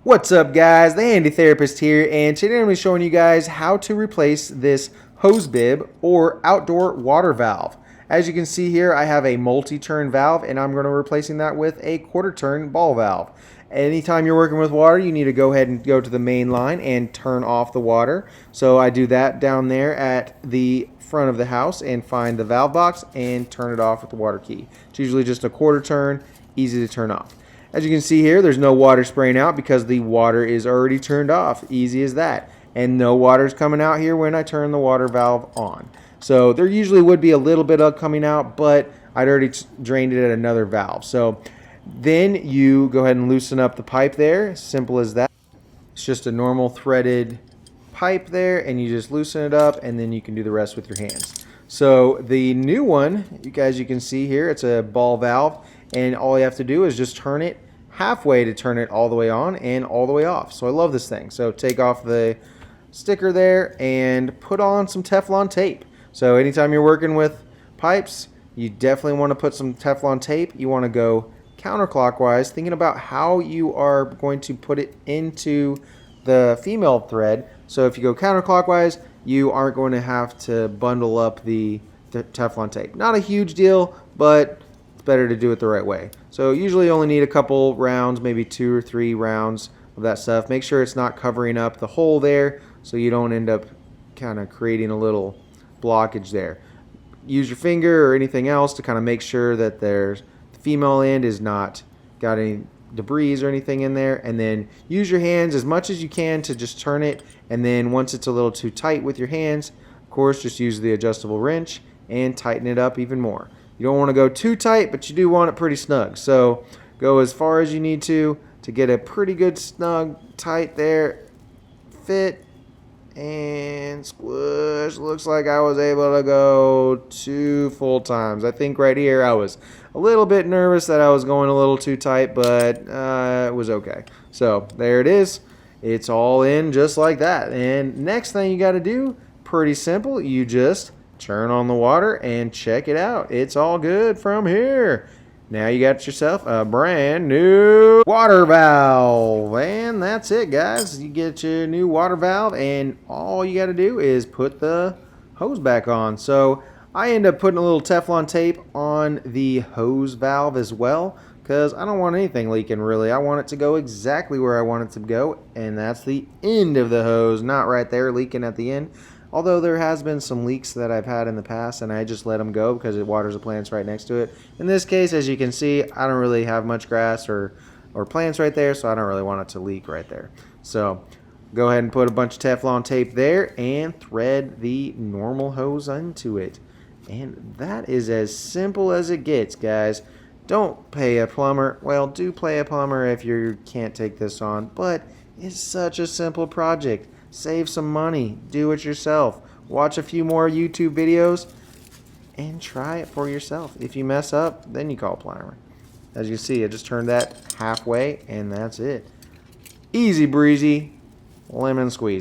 What's up, guys? The Handy Therapist here, and today I'm going to be showing you guys how to replace this hose bib or outdoor water valve. As you can see here, I have a multi-turn valve, and I'm going to be replacing that with a quarter-turn ball valve. Anytime you're working with water, you need to go ahead and go to the main line and turn off the water. So I do that down there at the front of the house and find the valve box and turn it off with the water key. It's usually just a quarter turn, easy to turn off. As you can see here, there's no water spraying out because the water is already turned off. Easy as that. And no water is coming out here when I turn the water valve on. So there usually would be a little bit of coming out, but I'd already drained it at another valve. So then you go ahead and loosen up the pipe there. Simple as that. It's just a normal threaded pipe there, and you just loosen it up, and then you can do the rest with your hands. So the new one, you guys, you can see here, it's a ball valve, and all you have to do is just turn it halfway to turn it all the way on and all the way off. So I love this thing. So take off the sticker there and put on some Teflon tape. So anytime you're working with pipes, you definitely want to put some Teflon tape. You want to go counterclockwise, thinking about how you are going to put it into the female thread. So if you go counterclockwise, you aren't going to have to bundle up the Teflon tape. Not a huge deal, but it's better to do it the right way. So usually you only need a couple rounds, maybe 2 or 3 rounds of that stuff. Make sure it's not covering up the hole there so you don't end up kind of creating a little blockage there. Use your finger or anything else to kind of make sure that the female end is not got any debris or anything in there, and then use your hands as much as you can to just turn it, and then once it's a little too tight with your hands, of course, just use the adjustable wrench and tighten it up even more. You don't want to go too tight, but you do want it pretty snug, so go as far as you need to get a pretty good snug tight there fit, and squish. Looks like I was able to go 2 full times. I think right here I was a little bit nervous that I was going a little too tight, but it was okay. So there it is. It's all in just like that. And next thing you got to do, pretty simple. You just turn on the water and check it out. It's all good from here. Now you got yourself a brand new water valve. And that's it, guys. You get your new water valve, and all you got to do is put the hose back on. So I end up putting a little Teflon tape on the hose valve as well, because I don't want anything leaking really. I want it to go exactly where I want it to go, and that's the end of the hose, not right there leaking at the end. Although there has been some leaks that I've had in the past, and I just let them go because it waters the plants right next to it. In this case, as you can see, I don't really have much grass or plants right there, so I don't really want it to leak right there. So go ahead and put a bunch of Teflon tape there and thread the normal hose into it. And that is as simple as it gets, guys. Don't pay a plumber. Well, do pay a plumber if you can't take this on, but it's such a simple project. Save some money. Do it yourself. Watch a few more YouTube videos and try it for yourself. If you mess up, then you call a plumber. As you see, I just turned that halfway, and that's it. Easy breezy, lemon squeezy.